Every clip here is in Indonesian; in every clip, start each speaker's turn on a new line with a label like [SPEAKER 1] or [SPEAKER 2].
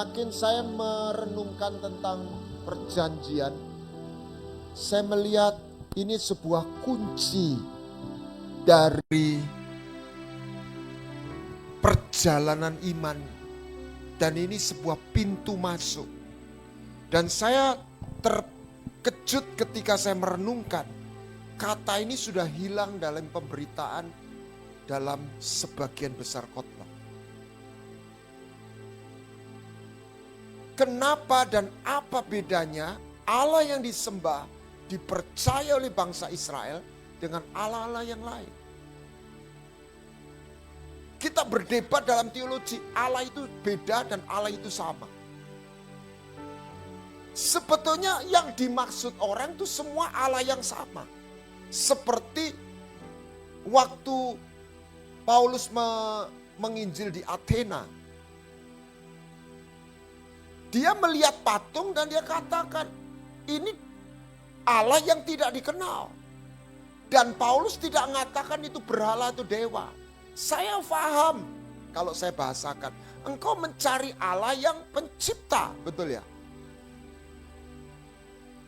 [SPEAKER 1] semakin saya merenungkan tentang perjanjian, saya melihat ini sebuah kunci dari perjalanan iman. Dan ini sebuah pintu masuk. Dan saya terkejut ketika saya merenungkan. Kata ini sudah hilang dalam pemberitaan dalam sebagian besar khotbah. Kenapa dan apa bedanya Allah yang disembah, dipercaya oleh bangsa Israel dengan Allah-Allah yang lain? Kita berdebat dalam teologi, Allah itu beda dan Allah itu sama. Sebetulnya yang dimaksud orang itu semua Allah yang sama. Seperti waktu Paulus menginjil di Athena. Dia melihat patung dan dia katakan, ini Allah yang tidak dikenal. Dan Paulus tidak mengatakan itu berhala atau dewa. Saya paham kalau saya bahasakan. Engkau mencari Allah yang pencipta, betul ya?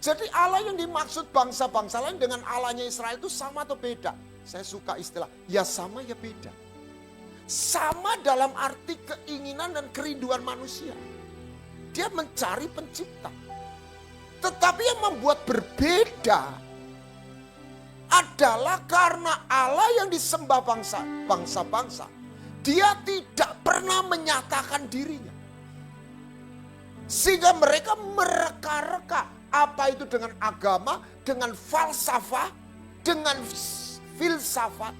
[SPEAKER 1] Jadi Allah yang dimaksud bangsa-bangsa lain dengan Allahnya Israel itu sama atau beda? Saya suka istilah, ya sama ya beda. Sama dalam arti keinginan dan kerinduan manusia. Dia mencari pencipta. Tetapi yang membuat berbeda adalah karena Allah yang disembah bangsa-bangsa. Dia tidak pernah menyatakan dirinya. Sehingga mereka mereka-reka. Apa itu dengan agama, dengan falsafah, dengan filsafat.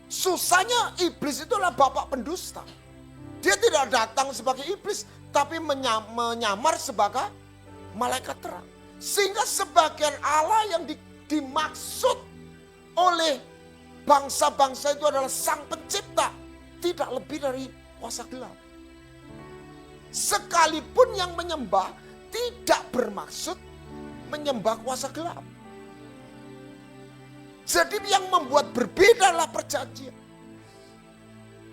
[SPEAKER 1] Susahnya iblis itu adalah bapak pendusta. Dia tidak datang sebagai iblis, tapi menyamar sebagai malaikat terang. Sehingga sebagian Allah yang dimaksud oleh bangsa-bangsa itu adalah sang pencipta. Tidak lebih dari kuasa gelap. Sekalipun yang menyembah tidak bermaksud menyembah kuasa gelap. Jadi yang membuat berbeda adalah perjanjian.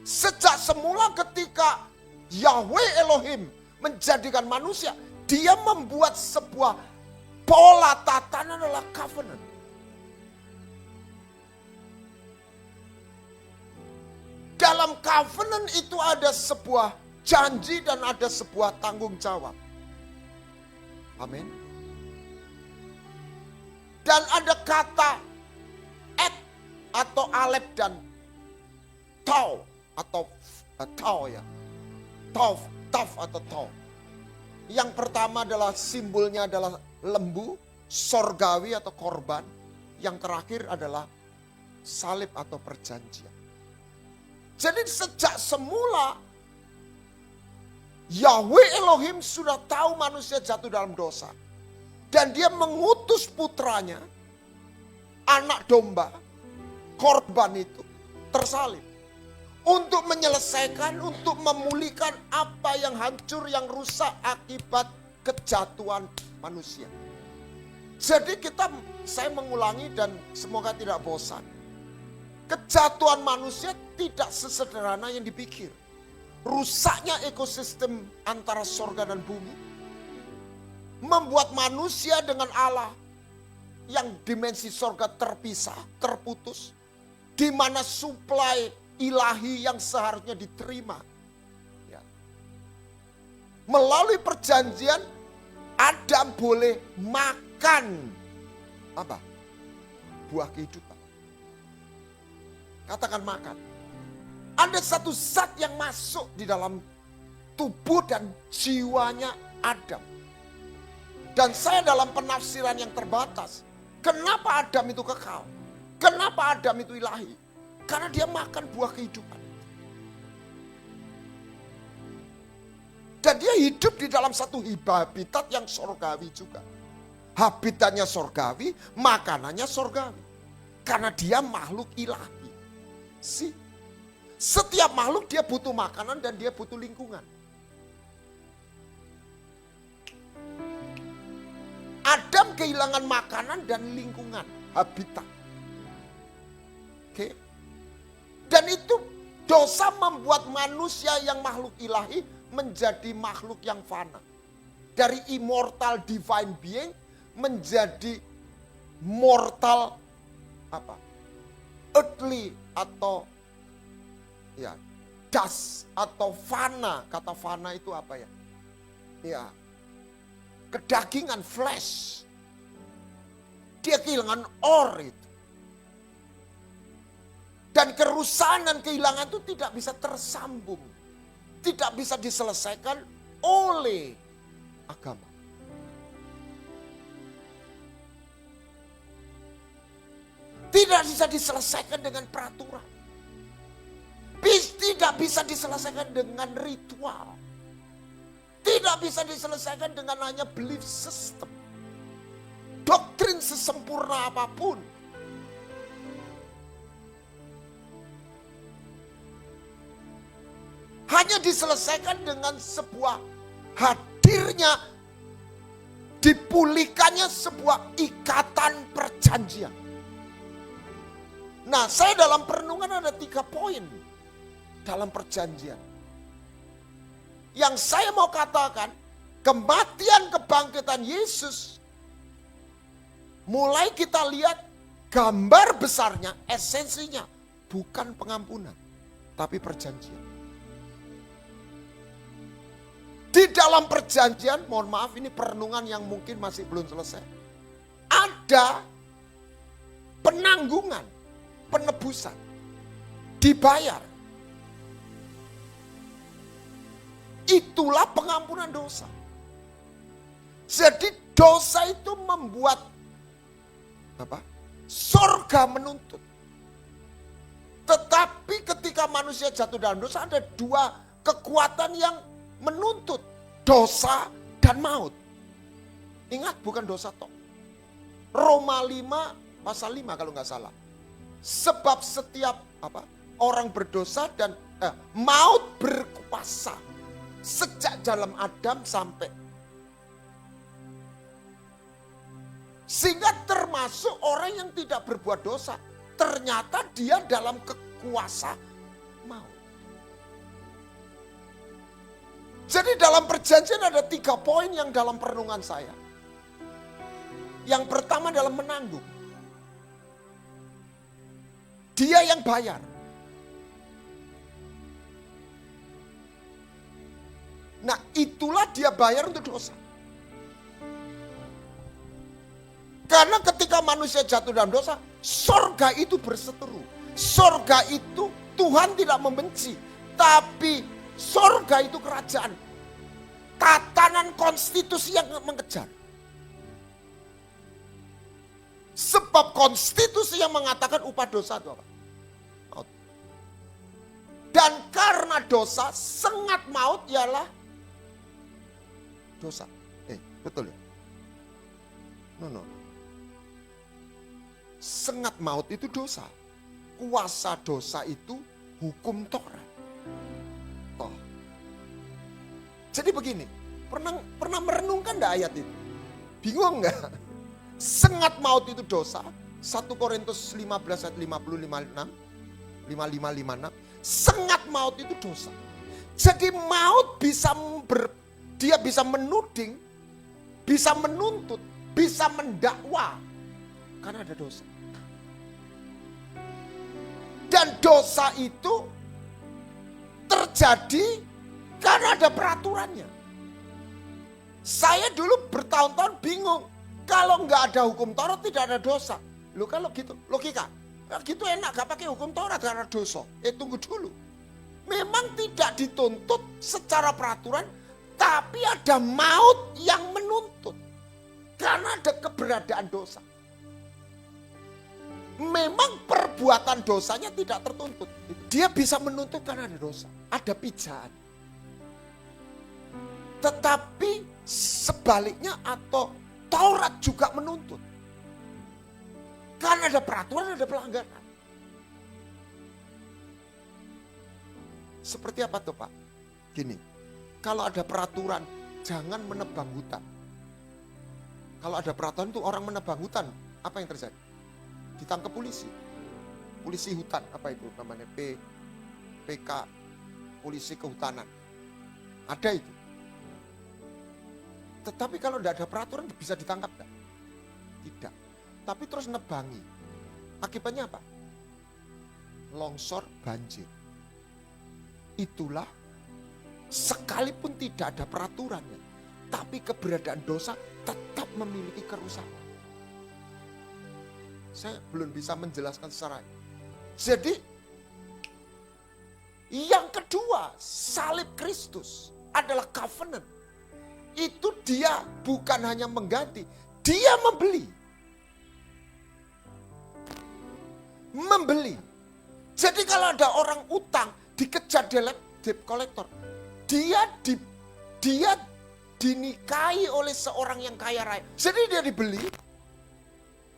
[SPEAKER 1] Sejak semula ketika Yahweh Elohim menjadikan manusia, dia membuat sebuah pola tatanan adalah covenant. Dalam covenant itu ada sebuah janji dan ada sebuah tanggung jawab. Amin. Dan ada kata et atau alef dan tau atau tau ya. Taf atau tau. Yang pertama adalah simbolnya adalah lembu, sorgawi atau korban. Yang terakhir adalah salib atau perjanjian. Jadi sejak semula Yahweh Elohim sudah tahu manusia jatuh dalam dosa. Dan dia mengutus putranya, anak domba, korban itu tersalib. Untuk menyelesaikan, untuk memulihkan apa yang hancur, yang rusak akibat kejatuhan manusia. Jadi saya mengulangi dan semoga tidak bosan. Kejatuhan manusia tidak sesederhana yang dipikir. Rusaknya ekosistem antara sorga dan bumi membuat manusia dengan Allah yang dimensi sorga terpisah, terputus, di mana suplai ilahi yang seharusnya diterima. Ya. Melalui perjanjian, Adam boleh makan apa? Buah kehidupan. Katakan makan. Ada satu zat yang masuk di dalam tubuh dan jiwanya Adam. Dan saya dalam penafsiran yang terbatas. Kenapa Adam itu kekal? Kenapa Adam itu ilahi? Karena dia makan buah kehidupan. Dan dia hidup di dalam satu habitat yang sorgawi juga. Habitatnya sorgawi, makanannya sorgawi. Karena dia makhluk ilahi. Setiap makhluk dia butuh makanan dan dia butuh lingkungan. Adam kehilangan makanan dan lingkungan, habitat. Oke. Dan itu Dosa membuat manusia yang makhluk ilahi menjadi makhluk yang fana. Dari immortal divine being menjadi mortal earthly atau ya dust atau fana. Kata fana itu apa ya? Ya, kedagingan, flesh. Dia kehilangan itu. Dan kerusakan dan kehilangan itu tidak bisa tersambung. Tidak bisa diselesaikan oleh agama. Tidak bisa diselesaikan dengan peraturan. Tidak bisa diselesaikan dengan ritual. Tidak bisa diselesaikan dengan hanya belief system. Doktrin sesempurna apapun. Hanya diselesaikan dengan sebuah hadirnya, dipulihkannya sebuah ikatan perjanjian. Nah, saya dalam perenungan ada 3 poin dalam perjanjian. Yang saya mau katakan, kematian kebangkitan Yesus, mulai kita lihat gambar besarnya, esensinya, bukan pengampunan, tapi perjanjian. Di dalam perjanjian, mohon maaf ini perenungan yang mungkin masih belum selesai. Ada penanggungan, penebusan, dibayar. Itulah pengampunan dosa. Jadi dosa itu membuat surga menuntut. Tetapi ketika manusia jatuh dalam dosa, ada 2 kekuatan yang menuntut, dosa dan maut. Ingat, bukan dosa toh. Roma 5 pasal 5 kalau nggak salah. Sebab setiap orang berdosa dan maut berkuasa sejak dalam Adam sampai. Sehingga termasuk orang yang tidak berbuat dosa, ternyata dia dalam kekuasaan maut. Jadi dalam perjanjian ada 3 poin yang dalam perenungan saya. Yang pertama dalam menanggung. Dia yang bayar. Nah, itulah dia bayar untuk dosa. Karena ketika manusia jatuh dalam dosa, sorga itu berseteru. Sorga itu Tuhan tidak membenci, tapi sorga itu kerajaan. Tatanan konstitusi yang mengejar. Sebab konstitusi yang mengatakan upah dosa itu apa? Maut. Dan karena dosa, sengat maut ialah dosa. Betul ya? No. Sengat maut itu dosa. Kuasa dosa itu hukum Taurat. Jadi begini, pernah merenungkan enggak ayat itu? Bingung enggak? Sengat maut itu dosa. 1 Korintus 15 ayat 55, 56. Sengat maut itu dosa. Jadi maut dia bisa menuding, bisa menuntut, bisa mendakwa karena ada dosa. Dan dosa itu terjadi karena ada peraturannya. Saya dulu bertahun-tahun bingung. Kalau nggak ada hukum Taurat tidak ada dosa. Loh kalau gitu, logika. Gitu enak, gak pakai hukum Taurat karena dosa. Tunggu dulu. Memang tidak dituntut secara peraturan, tapi ada maut yang menuntut. Karena ada keberadaan dosa. Memang perbuatan dosanya tidak tertuntut. Dia bisa menuntut karena ada dosa. Ada pijaan. Tetapi sebaliknya atau Taurat juga menuntut. Karena ada peraturan, ada pelanggaran. Seperti apa tuh Pak? Gini, kalau ada peraturan jangan menebang hutan. Kalau ada peraturan tuh orang menebang hutan, apa yang terjadi? Ditangkap polisi. Polisi hutan, apa itu namanya? KPK, polisi kehutanan. Ada itu. Tetapi kalau tidak ada peraturan bisa ditangkap enggak? Tidak. Tapi terus nebangi. Akibatnya apa? Longsor, banjir. Itulah sekalipun tidak ada peraturannya, tapi keberadaan dosa tetap memiliki kerusakan. Saya belum bisa menjelaskan secara. Jadi yang kedua, salib Kristus adalah covenant. Itu dia bukan hanya mengganti, dia membeli. Membeli. Jadi kalau ada orang utang, dikejar debt collector, dia dinikahi oleh seorang yang kaya raya. Jadi dia dibeli.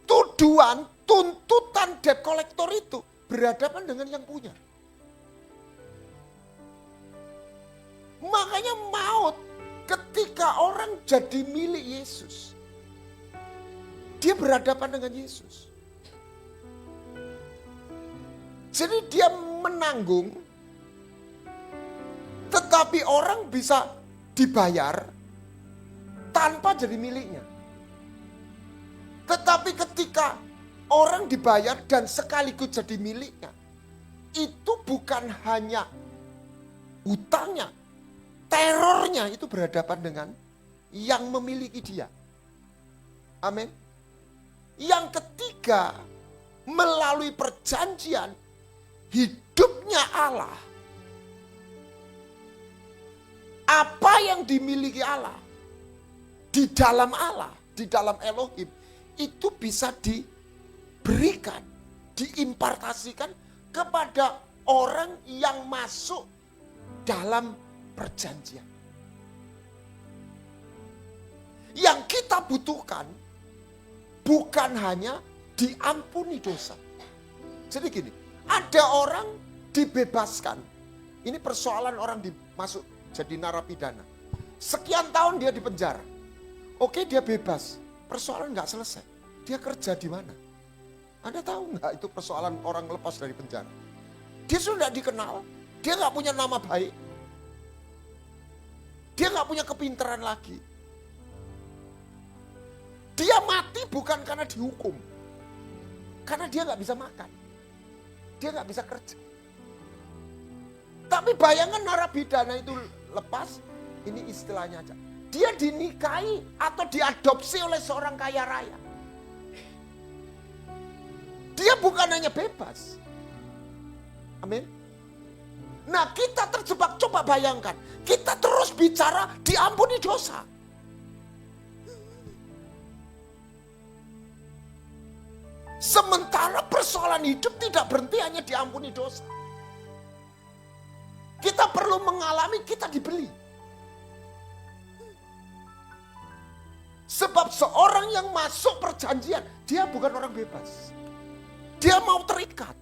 [SPEAKER 1] Tuduhan, tuntutan debt collector itu berhadapan dengan yang punya. Makanya maut ketika orang jadi milik Yesus, dia berhadapan dengan Yesus. Jadi dia menanggung, tetapi orang bisa dibayar tanpa jadi miliknya. Tetapi ketika orang dibayar dan sekaligus jadi miliknya, itu bukan hanya hutangnya, terornya itu berhadapan dengan yang memiliki dia. Amin. Yang ketiga, melalui perjanjian, hidupnya Allah. Apa yang dimiliki Allah, di dalam Allah, di dalam Elohim, itu bisa diberikan, diimpartasikan kepada orang yang masuk dalam perjanjian. Yang kita butuhkan bukan hanya diampuni dosa. Jadi gini, ada orang dibebaskan. Ini persoalan orang dimasuk jadi narapidana. Sekian tahun dia di penjara. Oke, dia bebas. Persoalan nggak selesai. Dia kerja di mana? Anda tahu nggak itu persoalan orang lepas dari penjara? Dia sudah dikenal. Dia nggak punya nama baik. Dia nggak punya kepintaran lagi. Dia mati bukan karena dihukum. Karena dia nggak bisa makan. Dia nggak bisa kerja. Tapi bayangan narapidana itu lepas, ini istilahnya aja. Dia dinikahi atau diadopsi oleh seorang kaya raya. Dia bukan hanya bebas. Amin. Nah, kita terjebak, coba bayangkan. Kita terus bicara diampuni dosa. Sementara persoalan hidup tidak berhenti hanya diampuni dosa. Kita perlu mengalami, kita dibeli. Sebab seorang yang masuk perjanjian, dia bukan orang bebas. Dia mau terikat.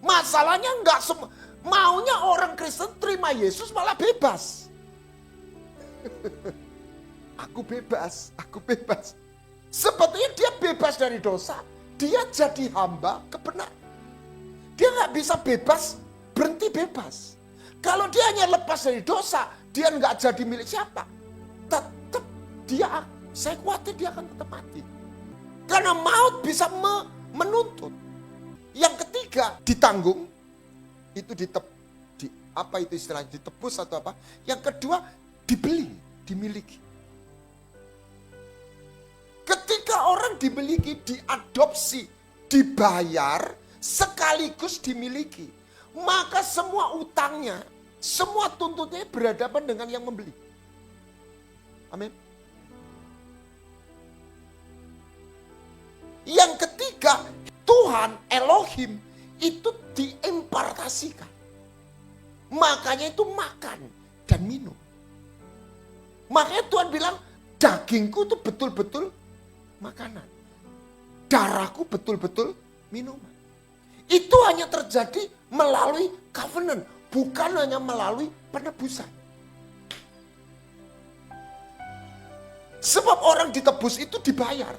[SPEAKER 1] Masalahnya enggak semua. Maunya orang Kristen terima Yesus malah bebas. Aku bebas, aku bebas. Sepertinya dia bebas dari dosa. Dia jadi hamba kebenaran. Dia nggak bisa bebas, berhenti bebas. Kalau dia hanya lepas dari dosa, dia nggak jadi milik siapa. Tetap dia, saya khawatir dia akan tetap mati. Karena maut bisa menuntut. Yang ketiga, ditanggung. Itu apa itu istilahnya, ditebus atau apa. Yang kedua, dibeli, dimiliki. Ketika orang dimiliki, diadopsi, dibayar, sekaligus dimiliki. Maka semua utangnya, semua tuntutnya berhadapan dengan yang membeli. Amin. Yang ketiga, Tuhan Elohim itu diimpartasikan. Makanya itu makan dan minum. Makanya Tuhan bilang, dagingku itu betul-betul makanan. Darahku betul-betul minuman. Itu hanya terjadi melalui covenant, bukan hanya melalui penebusan. Sebab orang ditebus itu dibayar.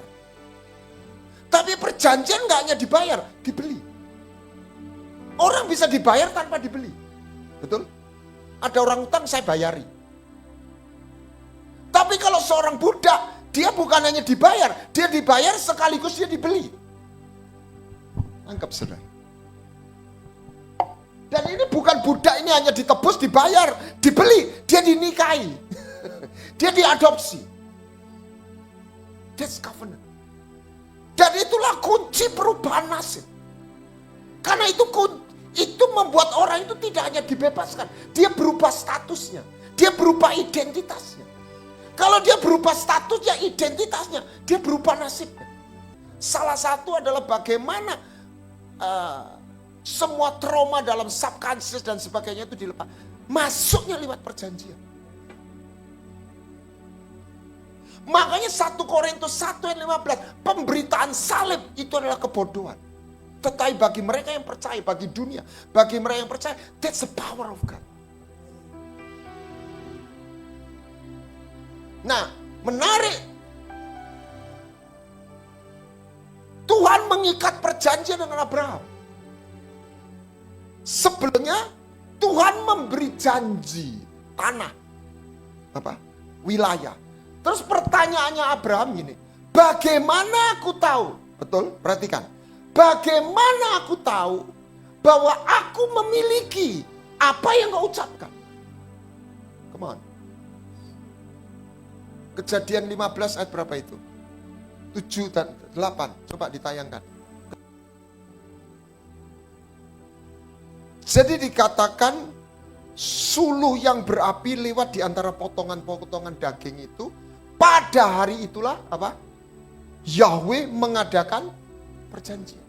[SPEAKER 1] Tapi perjanjian gak hanya dibayar, dibeli. Orang bisa dibayar tanpa dibeli. Betul? Ada orang utang saya bayari. Tapi kalau seorang budak, dia bukan hanya dibayar, dia dibayar sekaligus dia dibeli. Anggap saudara. Dan ini bukan budak ini hanya ditebus, dibayar, dibeli, dia dinikahi. Dia diadopsi. That's covenant. Dan itulah kunci perubahan nasib. Karena itu membuat orang itu tidak hanya dibebaskan, dia berubah statusnya, dia berubah identitasnya. Kalau dia berubah statusnya, identitasnya, dia berubah nasibnya. Salah satu adalah bagaimana semua trauma dalam subconscious dan sebagainya itu dilepas. Masuknya lewat perjanjian. Makanya 1 Korintus 1 ayat 15, pemberitaan salib itu adalah kebodohan. Tetapi bagi mereka yang percaya, bagi dunia, bagi mereka yang percaya, that's the power of God. Nah, menarik. Tuhan mengikat perjanjian dengan Abraham. Sebelumnya Tuhan memberi janji tanah, wilayah. Terus pertanyaannya Abraham gini, bagaimana aku tahu? Betul, perhatikan. Bagaimana aku tahu bahwa aku memiliki apa yang kau ucapkan? Come on. Kejadian 15 ayat berapa itu? 7 dan 8, coba ditayangkan. Jadi dikatakan suluh yang berapi lewat di antara potongan-potongan daging itu. Pada hari itulah Yahweh mengadakan perjanjian.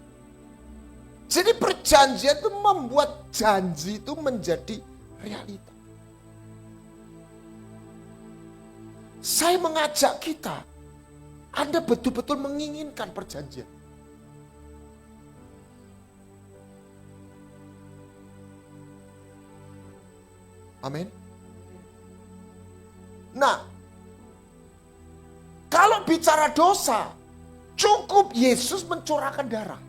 [SPEAKER 1] Jadi perjanjian itu membuat janji itu menjadi realita. Saya mengajak kita, Anda betul-betul menginginkan perjanjian. Amin. Nah, kalau bicara dosa, cukup Yesus mencurahkan darah.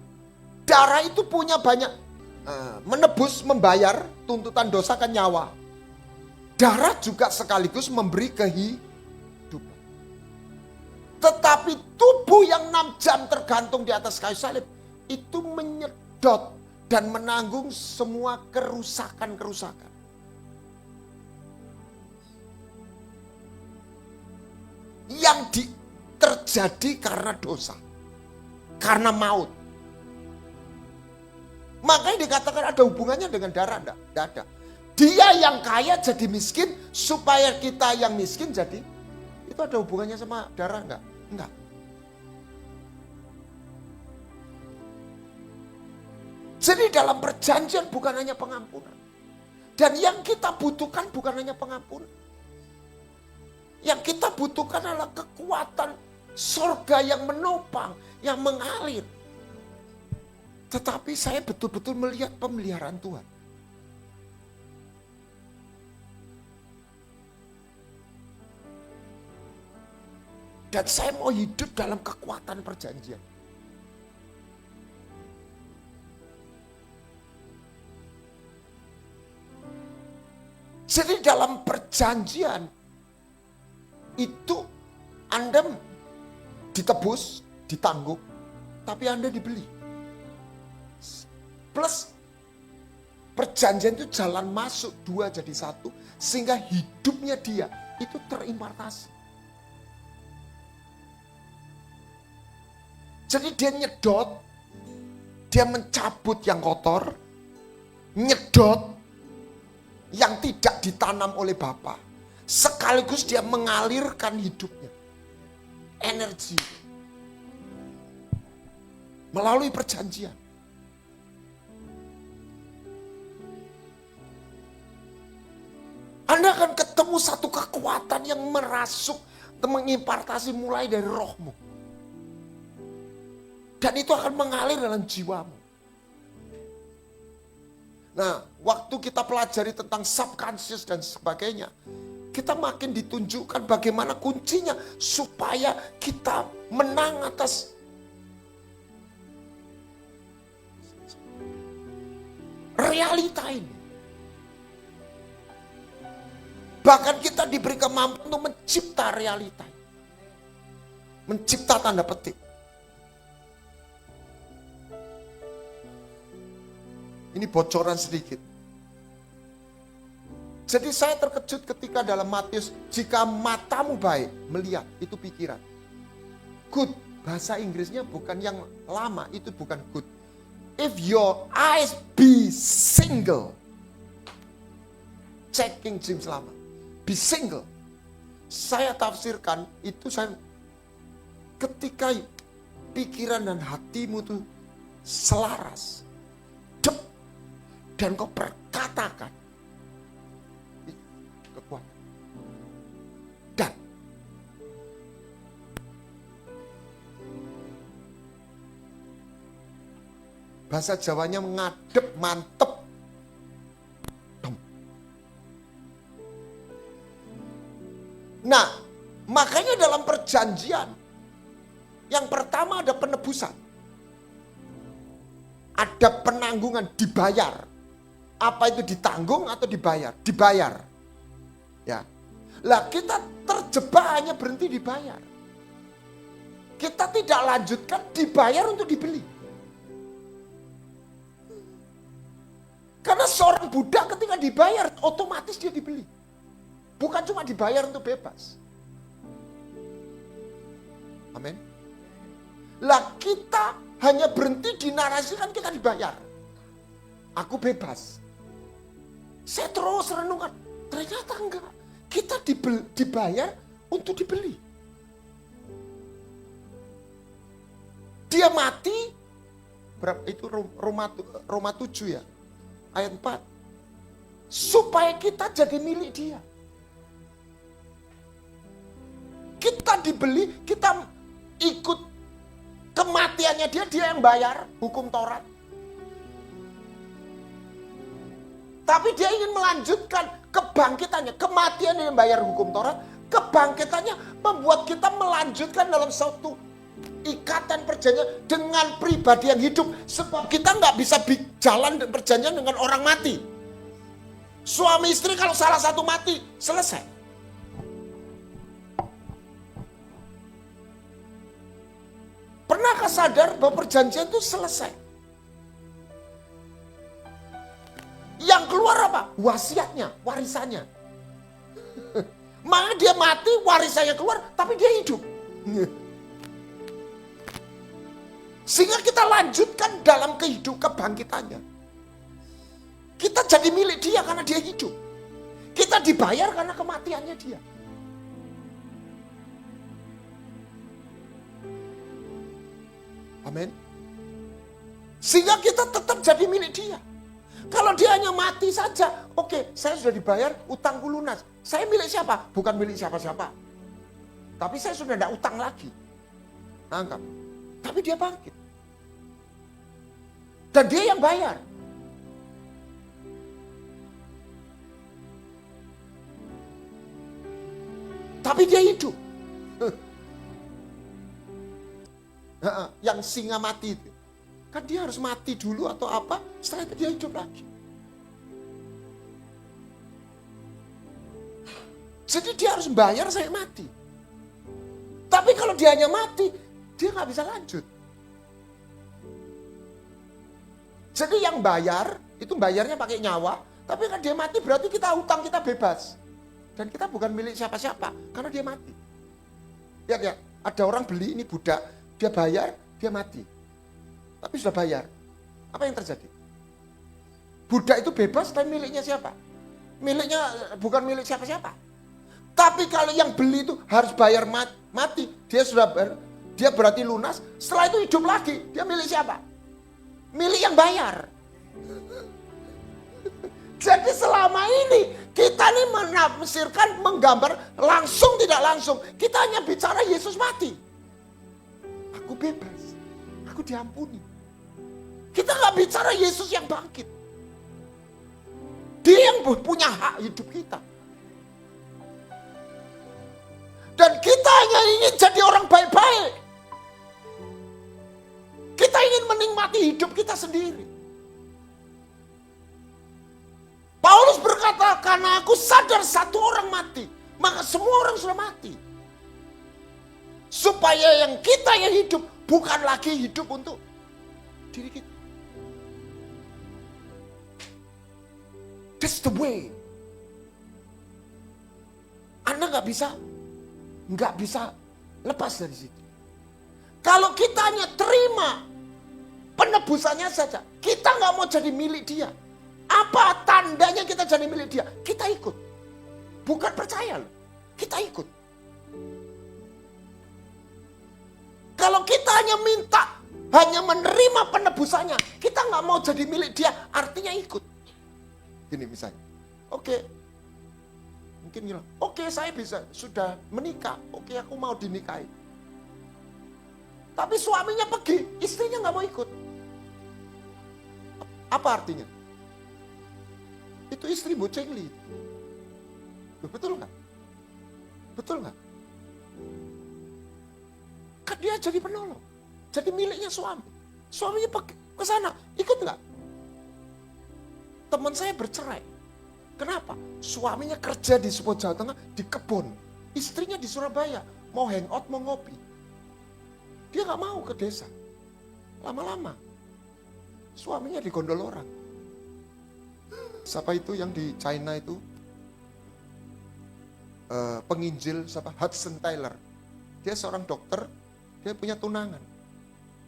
[SPEAKER 1] Darah itu punya banyak, menebus, membayar tuntutan dosa kan nyawa. Darah juga sekaligus memberi kehidupan. Tetapi tubuh yang 6 jam tergantung di atas kayu salib, itu menyedot dan menanggung semua kerusakan-kerusakan. Yang terjadi karena dosa, karena maut. Makanya dikatakan ada hubungannya dengan darah, enggak ada. Dia yang kaya jadi miskin supaya kita yang miskin jadi, itu ada hubungannya sama darah enggak? Jadi dalam perjanjian bukan hanya pengampunan. Dan yang kita butuhkan bukan hanya pengampunan. Yang kita butuhkan adalah kekuatan surga yang menopang, yang mengalir. Tetapi saya betul-betul melihat pemeliharaan Tuhan. Dan saya mau hidup dalam kekuatan perjanjian. Jadi dalam perjanjian, itu Anda ditebus, ditanggung, tapi Anda dibeli. Plus perjanjian itu jalan masuk 2 jadi 1, sehingga hidupnya dia itu terimpartasi. Jadi dia nyedot, dia mencabut yang kotor, nyedot yang tidak ditanam oleh Bapa. Sekaligus dia mengalirkan hidupnya. Energi. Melalui perjanjian. Anda akan ketemu satu kekuatan yang merasuk, mengimpartasi mulai dari rohmu. Dan itu akan mengalir dalam jiwamu. Nah, waktu kita pelajari tentang subconscious dan sebagainya, kita makin ditunjukkan bagaimana kuncinya supaya kita menang atas realita ini. Bahkan kita diberi kemampuan untuk mencipta realita. Mencipta tanda petik. Ini bocoran sedikit. Jadi saya terkejut ketika dalam Matius, jika matamu baik, melihat, itu pikiran. Good, bahasa Inggrisnya bukan yang lama, itu bukan good. If your eyes be single. Cek King James lama. Be single. Saya tafsirkan, itu saya ketika pikiran dan hatimu tuh selaras. Dep, dan kau berkatakan. Kekuatan. Dan bahasa Jawanya ngadep, mantep. Nah, makanya dalam perjanjian, yang pertama ada penebusan. Ada penanggungan, dibayar. Apa itu ditanggung atau dibayar? Dibayar. Ya. Lah kita terjebak hanya berhenti dibayar. Kita tidak lanjutkan dibayar untuk dibeli. Karena seorang budak ketika dibayar, otomatis dia dibeli. Bukan cuma dibayar untuk bebas. Amin. Lah kita hanya berhenti dinarasikan kita dibayar. Aku bebas. Saya terus renungkan. Ternyata enggak. Kita dibayar untuk dibeli. Dia mati. Berapa itu Roma 7 ya. Ayat 4. Supaya kita jadi milik dia. Kita dibeli, kita ikut kematiannya dia yang bayar hukum Taurat. Tapi dia ingin melanjutkan kebangkitannya, kematian yang bayar hukum Taurat, kebangkitannya membuat kita melanjutkan dalam suatu ikatan perjanjian dengan pribadi yang hidup. Sebab kita nggak bisa jalan dan perjanjian dengan orang mati. Suami istri kalau salah satu mati, selesai. Pernahkah sadar bahwa perjanjian itu selesai? Yang keluar apa? Wasiatnya, warisannya. Maka dia mati, warisannya keluar, tapi dia hidup. Sehingga kita lanjutkan dalam kehidupan kebangkitannya. Kita jadi milik dia karena dia hidup. Kita dibayar karena kematiannya dia. Amin. Sehingga kita tetap jadi milik dia. Kalau dia hanya mati saja, oke, saya sudah dibayar, utangku lunas. Saya milik siapa? Bukan milik siapa-siapa. Tapi saya sudah tidak utang lagi. Anggap. Tapi dia bangkit. Dan dia yang bayar. Tapi dia hidup. Yang singa mati itu. Kan dia harus mati dulu atau apa, setelah itu dia hidup lagi. Jadi dia harus bayar saya mati. Tapi kalau dia hanya mati, dia nggak bisa lanjut. Jadi yang bayar, itu bayarnya pakai nyawa, tapi kan dia mati berarti kita hutang, kita bebas. Dan kita bukan milik siapa-siapa, karena dia mati. Ya, ada orang beli ini budak, dia bayar, dia mati. Tapi sudah bayar. Apa yang terjadi? Budak itu bebas, tapi miliknya siapa? Miliknya bukan milik siapa-siapa. Tapi kalau yang beli itu harus bayar mati, dia sudah dia berarti lunas, setelah itu hidup lagi, dia milik siapa? Milik yang bayar. Jadi selama ini kita ini menafsirkan, menggambar langsung tidak langsung. Kita hanya bicara Yesus mati. Aku bebas, aku diampuni. Kita nggak bicara Yesus yang bangkit. Dia yang punya hak hidup kita. Dan kita hanya ingin jadi orang baik-baik. Kita ingin menikmati hidup kita sendiri. Paulus berkata, karena aku sadar satu orang mati, maka semua orang sudah mati. Supaya yang kita yang hidup bukan lagi hidup untuk diri kita. That's the way. Anda nggak bisa lepas dari situ. Kalau kita hanya terima penebusannya saja, kita nggak mau jadi milik dia. Apa tandanya kita jadi milik dia? Kita ikut. Bukan percaya loh, kita ikut. Kalau kita hanya minta, hanya menerima penebusannya, kita nggak mau jadi milik dia, artinya ikut. Gini misalnya, oke, mungkin bilang, oke saya bisa, sudah menikah, oke aku mau dinikahi. Tapi suaminya pergi, istrinya nggak mau ikut. Apa artinya? Itu istri bocengli. Betul nggak? Betul nggak? Kan dia jadi penolong, jadi miliknya suami. Suaminya pergi ke sana, ikut nggak? Teman saya bercerai. Kenapa? Suaminya kerja di sebuah Jawa Tengah, di kebun. Istrinya di Surabaya, mau hangout, mau ngopi. Dia nggak mau ke desa. Lama-lama, suaminya digondol orang. Siapa itu yang di China itu? Penginjil, siapa? Hudson Taylor. Dia seorang dokter, dia punya tunangan.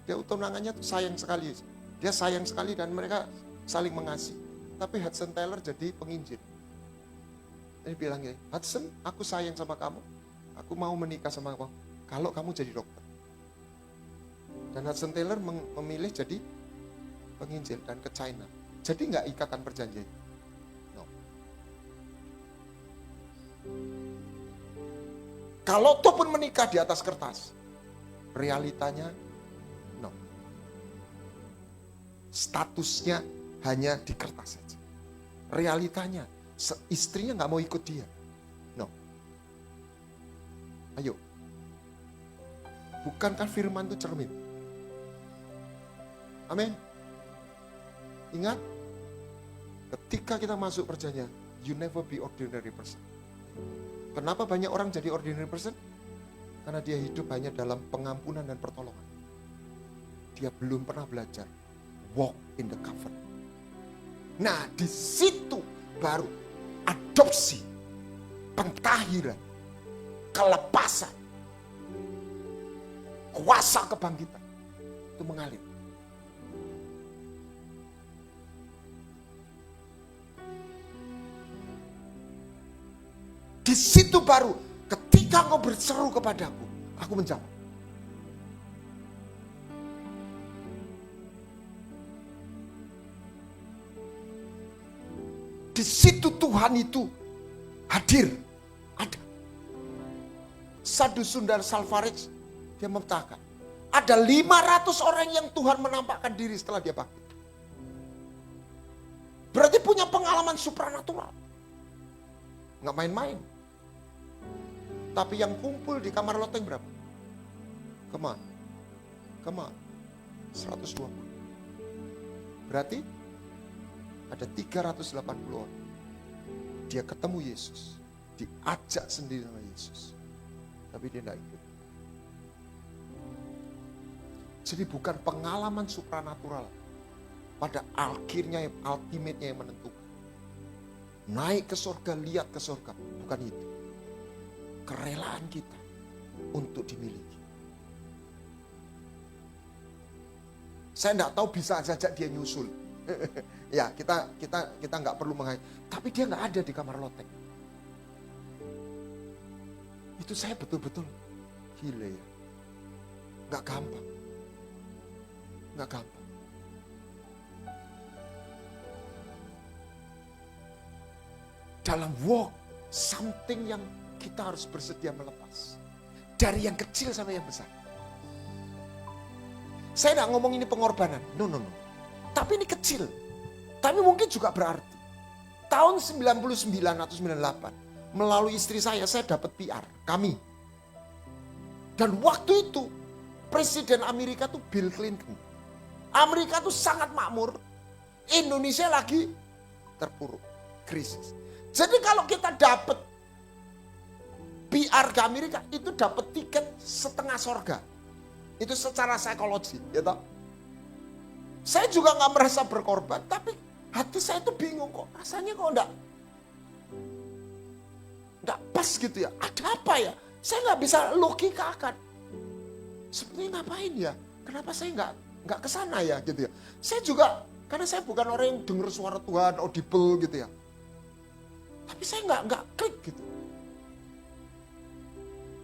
[SPEAKER 1] Dia tunangannya tuh sayang sekali. Dia sayang sekali dan mereka saling mengasihi. Tapi Hudson Taylor jadi penginjil. Dia bilang gini, Hudson, aku sayang sama kamu. Aku mau menikah sama kamu. Kalau kamu jadi dokter. Dan Hudson Taylor memilih jadi penginjil dan ke China. Jadi nggak ikatan perjanjian. No. Kalau itu pun menikah di atas kertas, realitanya no. Statusnya hanya di kertas saja. Realitanya istrinya nggak mau ikut dia. No. Ayo. Bukankah firman itu cermin? Amin. Ingat, ketika kita masuk perjanjian, you never be ordinary person. Kenapa banyak orang jadi ordinary person? Karena dia hidup hanya dalam pengampunan dan pertolongan. Dia belum pernah belajar walk in the covenant. Nah, di situ baru adopsi, pentahiran, kelepasan, kuasa kebangkitan itu mengalir. Di situ baru ketika kau berseru kepadaku, aku menjawab. Di situ Tuhan itu hadir, ada. Sadhu Sundar Salvarez, dia memetakan. Ada 500 orang yang Tuhan menampakkan diri setelah dia bangkit. Berarti punya pengalaman supranatural. Nggak main-main. Tapi yang kumpul di kamar loteng berapa? Come on. 120. Berarti ada 380 orang. Dia ketemu Yesus. Diajak sendiri sama Yesus. Tapi dia tidak ikut. Jadi bukan pengalaman supranatural. Pada akhirnya, ultimate-nya yang menentukan. Naik ke surga, lihat ke surga. Bukan itu. Kerelaan kita untuk dimiliki. Saya tidak tahu bisa saja dia nyusul. Ya, kita nggak perlu menghayal. Tapi dia nggak ada di kamar loteng. Itu saya betul-betul gila ya. Nggak gampang. Dalam walk, something yang kita harus bersedia melepas. Dari yang kecil sampai yang besar. Saya nggak ngomong ini pengorbanan. No. Tapi ini kecil. Tapi mungkin juga berarti. Tahun 99 atau 98. Melalui istri saya dapat PR. Kami. Dan waktu itu, Presiden Amerika itu Bill Clinton. Amerika itu sangat makmur. Indonesia lagi terpuruk. Krisis. Jadi kalau kita dapat PR ke Amerika, itu dapat tiket setengah sorga. Itu secara psikologi, gitu. Saya juga nggak merasa berkorban, tapi hati saya itu bingung kok. Rasanya kok enggak pas gitu ya. Ada apa ya? Saya nggak bisa logikakan. Sebenarnya ngapain ya? Kenapa saya nggak ke sana ya gitu ya? Saya juga karena saya bukan orang yang dengar suara Tuhan audible gitu ya. Tapi saya nggak klik gitu.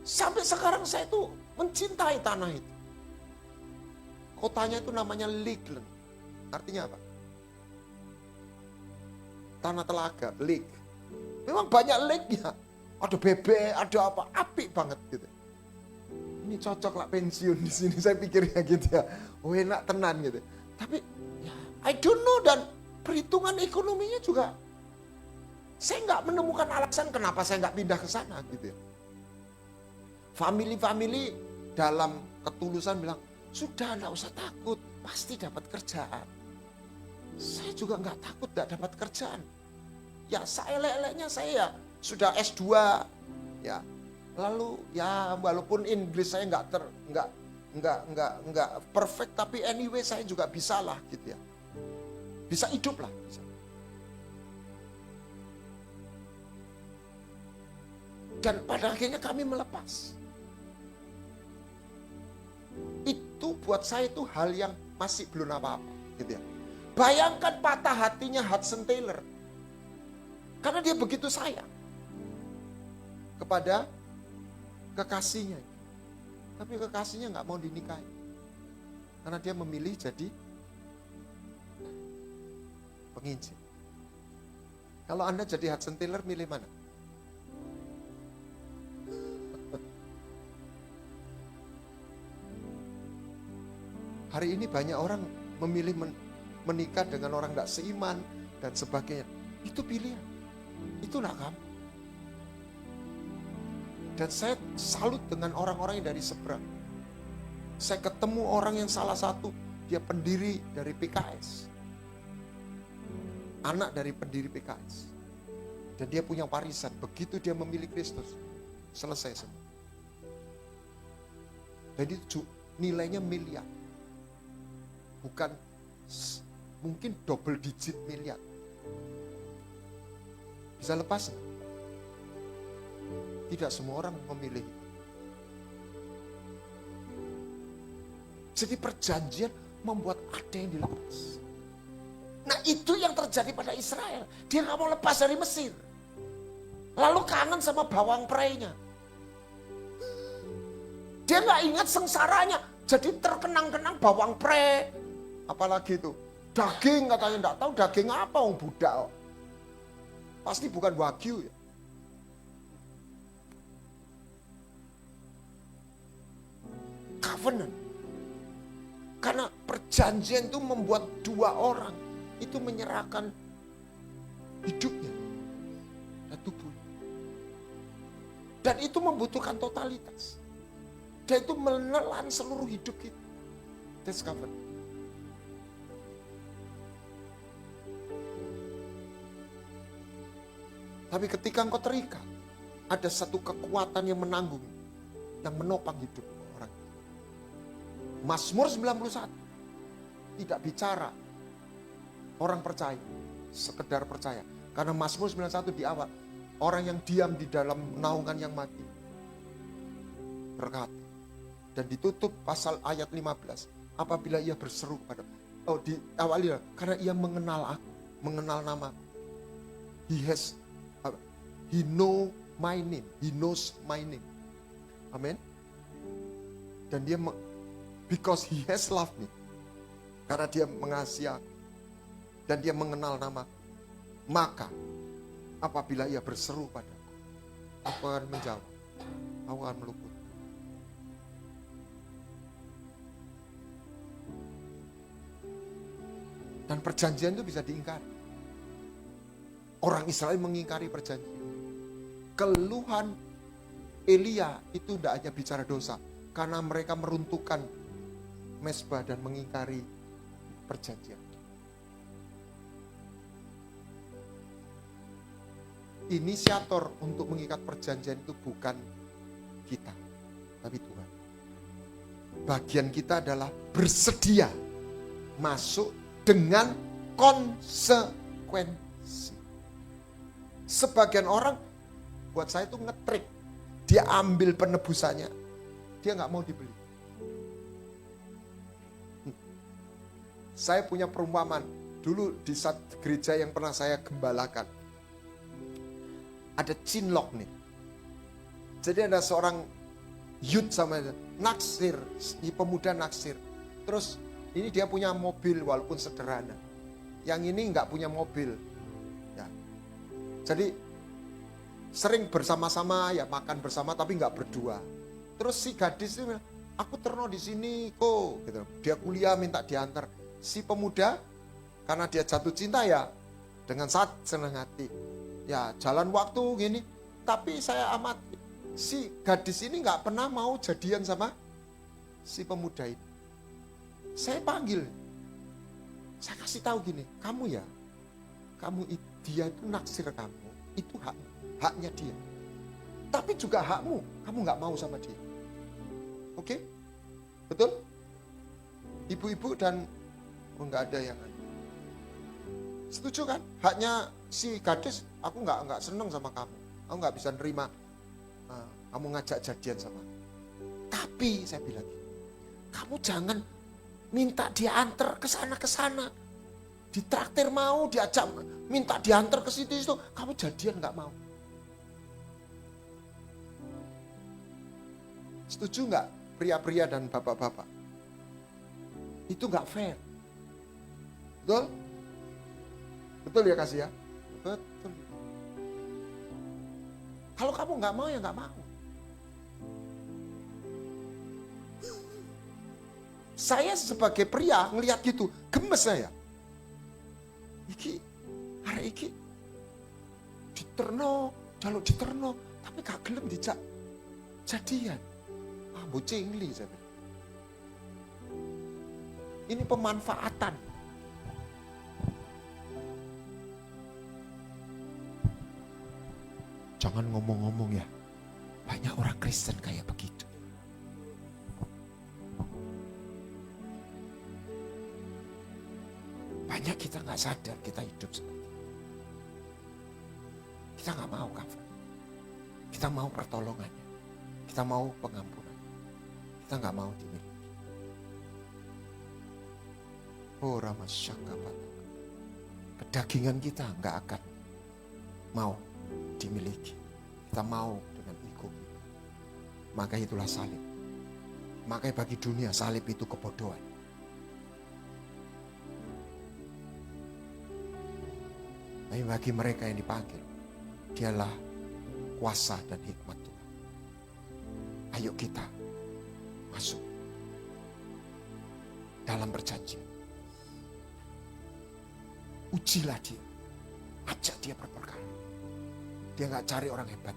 [SPEAKER 1] Sampai sekarang saya tuh mencintai tanah itu. Kotanya itu namanya Lakeland. Artinya apa? Tanah telaga, lake. Memang banyak lake-nya. Ada bebek, ada apa, apik banget gitu. Ini cocok lah pensiun di sini, saya pikirnya gitu ya. Oh enak tenan gitu. Tapi ya, I don't know, dan perhitungan ekonominya juga saya nggak menemukan alasan kenapa saya nggak pindah ke sana gitu ya. Family dalam ketulusan bilang, sudah nggak usah takut, pasti dapat kerjaan. Saya juga nggak takut nggak dapat kerjaan. Ya saya leleknya saya ya sudah S2 ya. Lalu ya walaupun Inggris saya nggak perfect, tapi anyway saya juga bisa lah gitu ya. Bisa hidup lah. Bisa. Dan pada akhirnya kami melepas. Itu buat saya itu hal yang masih belum apa-apa gitu ya. Bayangkan patah hatinya Hudson Taylor. Karena dia begitu sayang kepada kekasihnya. Tapi kekasihnya nggak mau dinikahi. Karena dia memilih jadi penginjil. Kalau Anda jadi Hudson Taylor, milih mana? Hari ini banyak orang memilih menikah dengan orang gak seiman dan sebagainya. Itu pilihan. Itulah kamu. Dan saya salut dengan orang-orang yang dari seberang. Saya ketemu orang yang salah satu, dia pendiri dari PKS. Anak dari pendiri PKS. Dan dia punya warisan. Begitu dia memilih Kristus, selesai semua. Jadi nilainya miliar. Bukan mungkin double digit miliar. Bisa lepas? Tidak semua orang memilih. Jadi perjanjian membuat ada yang dilepas. Nah itu yang terjadi pada Israel. Dia gak mau lepas dari Mesir. Lalu kangen sama bawang prainya. Dia gak ingat sengsaranya. Jadi terkenang-kenang bawang prei. Apalagi itu daging, katanya enggak tahu daging apa, orang budak. Pasti bukan wagyu ya. Covenant. Karena perjanjian itu membuat dua orang itu menyerahkan hidupnya dan tubuhnya. Dan itu membutuhkan totalitas. Dan itu menelan seluruh hidup kita. That's covenant. Tapi ketika engkau terikat, ada satu kekuatan yang menanggung, yang menopang hidup orang. Mazmur 91 tidak bicara orang percaya, sekedar percaya. Karena Mazmur 91 di awal, orang yang diam di dalam naungan yang mati berkata. Dan ditutup pasal ayat 15, apabila ia berseru pada, di awalnya, karena ia mengenal aku, mengenal nama. He know my name. He knows my name. Amin. Dan dia because he has loved me. Karena dia mengasihi aku. Dan dia mengenal nama. Maka apabila ia berseru padaku, aku akan menjawab. Aku akan meluput. Dan perjanjian itu bisa diingkari. Orang Israel mengingkari perjanjian. Keluhan Elia itu tidak hanya bicara dosa, karena mereka meruntuhkan mezbah dan mengingkari perjanjian. inisiator untuk mengikat perjanjian itu bukan kita, tapi Tuhan. Bagian kita adalah bersedia masuk dengan konsekuensi. Sebagian orang, buat saya itu ngetrik. Dia ambil penebusannya, dia nggak mau dibeli. Saya punya perumpamaan. Dulu di satu gereja yang pernah saya gembalakan. Ada cinlok nih. Jadi ada seorang youth sama naksir, pemuda naksir. Terus ini dia punya mobil walaupun sederhana. Yang ini nggak punya mobil. Ya. Jadi sering bersama-sama ya makan bersama tapi nggak berdua. Terus si gadis itu bilang, aku terno di sini kok. Gitu. Dia kuliah minta diantar. Si pemuda karena dia jatuh cinta ya dengan senang hati. Ya jalan waktu gini. Tapi saya amati si gadis ini nggak pernah mau jadian sama si pemuda ini. Saya panggil, saya kasih tahu gini, kamu dia itu naksir kamu, itu haknya dia. Tapi juga hakmu, kamu nggak mau sama dia. Oke, betul? Ibu-ibu dan nggak ada yang setuju kan? Haknya si gadis, aku nggak seneng sama kamu, aku nggak bisa nerima kamu ngajak jadian sama aku. Tapi saya bilang, kamu jangan minta dia antar ke sana, ditraktir mau, diajak minta diantar ke situ, kamu jadian nggak mau. Setuju nggak pria-pria dan bapak-bapak? Itu nggak fair, betul? Betul ya kasih ya, betul. Kalau kamu nggak mau ya nggak mau. Saya sebagai pria ngelihat gitu, gemes saya. Hari iki diterno, jaluk diterno, tapi gak gelem dijak jadian. Bocingli saya bilang. Ini pemanfaatan. Jangan ngomong-ngomong ya, banyak orang Kristen kayak begitu. Banyak kita nggak sadar kita hidup seperti itu. Kita nggak mau cover. Kita mau pertolongannya. Kita mau pengampunan. Kita nggak mau dimiliki. Oh Ramasyakapat. Kedagingan kita nggak akan mau dimiliki. Kita mau dengan ego kita. Maka itulah salib. Makanya bagi dunia salib itu kebodohan. Tapi bagi mereka yang dipanggil, dialah kuasa dan hikmat Tuhan. Ayo kita masuk dalam perjanjian. Ujilah dia, ajak dia berperkara. Dia gak cari orang hebat.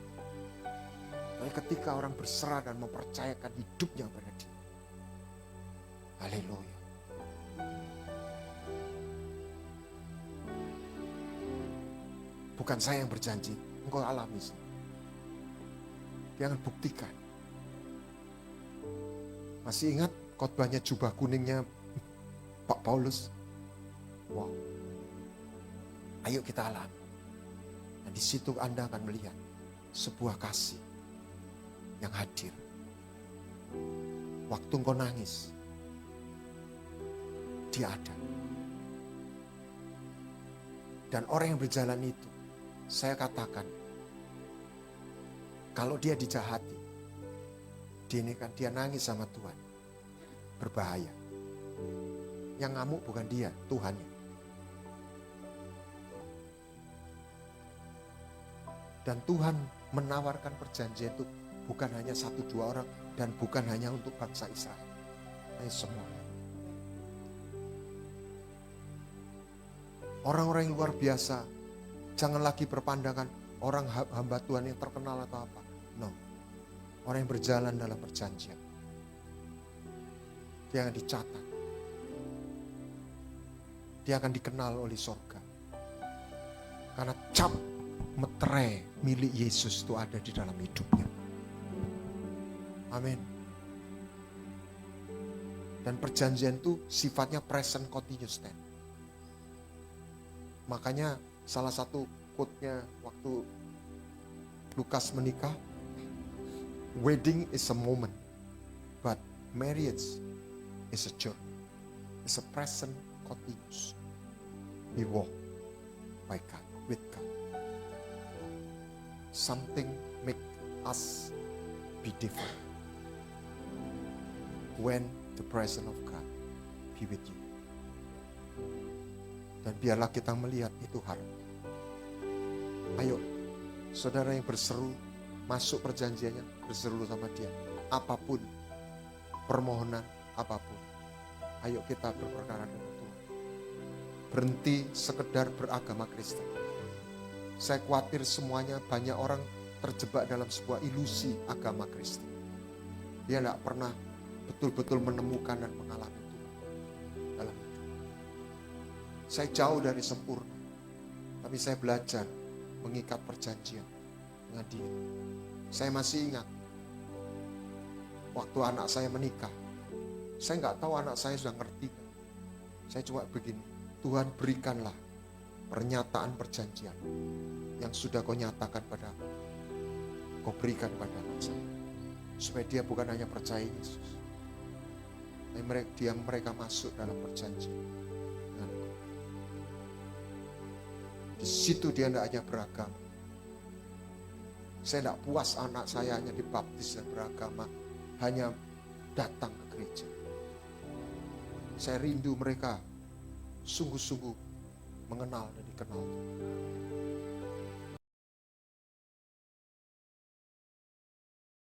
[SPEAKER 1] Tapi ketika orang berserah dan mempercayakan hidupnya kepada dia. Haleluya. Bukan saya yang berjanji, engkau alami. Dia akan buktikan. Masih ingat khotbahnya jubah kuningnya Pak Paulus? Wow. Ayo kita alami. Dan di situ Anda akan melihat sebuah kasih yang hadir. Waktu engkau nangis, dia ada. Dan orang yang berjalan itu, saya katakan, kalau dia dijahati, dia nangis sama Tuhan, berbahaya. Yang ngamuk bukan dia, Tuhannya. Dan Tuhan menawarkan perjanjian itu bukan hanya 1-2 orang dan bukan hanya untuk bangsa Israel, tapi semua. Orang-orang yang luar biasa, jangan lagi berpandangan orang hamba Tuhan yang terkenal atau apa. No. Orang yang berjalan dalam perjanjian. Dia akan dicatat. Dia akan dikenal oleh sorga. Karena cap meterai milik Yesus itu ada di dalam hidupnya. Amin. Dan perjanjian itu sifatnya present continuous tense. Makanya salah satu quote-nya waktu Lukas menikah, wedding is a moment, but marriage is a journey. It's a present continuous. We walk by God, with God. Something make us be different when the presence of God be with you. Dan biarlah kita melihat itu harap. Ayo, saudara yang berseru, masuk perjanjiannya, berseru sama dia. Apapun, permohonan apapun. Ayo kita berperkara dengan Tuhan. Berhenti sekedar beragama Kristen. Saya khawatir semuanya banyak orang terjebak dalam sebuah ilusi agama Kristen. Dia tidak pernah betul-betul menemukan dan mengalami Tuhan dalam hidup. Saya jauh dari sempurna, tapi saya belajar mengikat perjanjian dengan dia. Saya masih ingat waktu anak saya menikah. Saya nggak tahu anak saya sudah ngerti. Saya cuma begini, Tuhan berikanlah pernyataan perjanjian yang sudah kau nyatakan pada aku. Kau berikan pada anak saya. Supaya dia bukan hanya percaya Yesus, tapi mereka masuk dalam perjanjian denganku. Di situ dia tidak hanya beragama. Saya tidak puas anak saya hanya dibaptis dan beragama, hanya datang ke gereja. Saya rindu mereka sungguh-sungguh mengenal dan dikenal Tuhan.